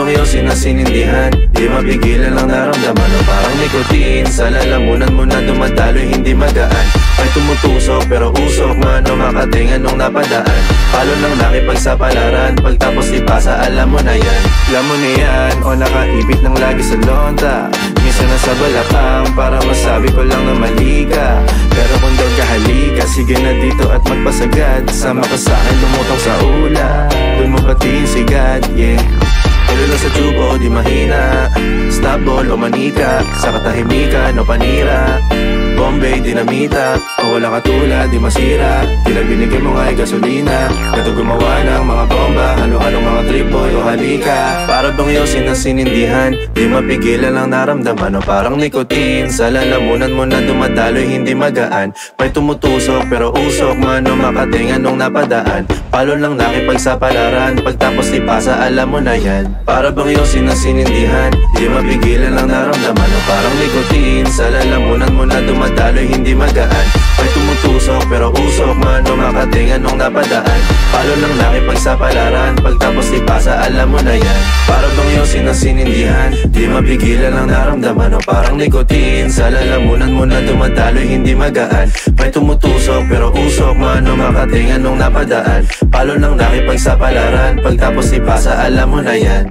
bang yosin na sinindihan? Di mapigilan ang naramdaman o parang nicotine. Sa lalamunan mo na dumadaloy hindi magaan. May tumutusok pero usok man o makatingan nung napadaan. Palo ng nakipagsapalaran, pagtapos ipasa alam mo na yan. Alam mo na yan o nakaibit ng lagi sa lonta. Minsan nasa balakang para masabi ko lang na mali ka. Pero kung daw kahalika, sige na dito at magpasagad. Sama ka sa'kin lumutang sa ula, dun mo batiin si God, yeah. Tulilo sa tubo o di mahina, stop ball o manika, sa katahimikan o panira, Bombay, dinamita, o wala katulad, di masira. Tila binigay mo nga'y gasolina, gato gumawa ng mga bomba, halo-halong mga trip boy o halika. Para bang yosin na sinindihan, di mapigilan ang naramdaman o parang nicotine. Sa lalamunan mo na dumadaloy hindi magaan. May tumutusok pero usok man o makatingan nung napadaan. Palo lang nakipagsapalaran, pagtapos ipasa alam mo na yan. Para bang yosin na sinindihan, di mapigilan ang naramdaman o parang nicotine. Sa lalamunan mo na dumadaloy hindi magaan. May tumutusok pero usok man o makatingan nung napadaan. Palo lang nakipagsapalaran, pagtapos ipasa alam mo na yan. Para bang yosin na sinindihan, di mapigilan ang naramdaman o parang nicotine. Sa lalamunan mo na dumadaloy hindi magaan. May tumutusok pero usok man o makatingan nung napadaan. Palo lang nakipagsapalaran, pagtapos ipasa alam mo na yan.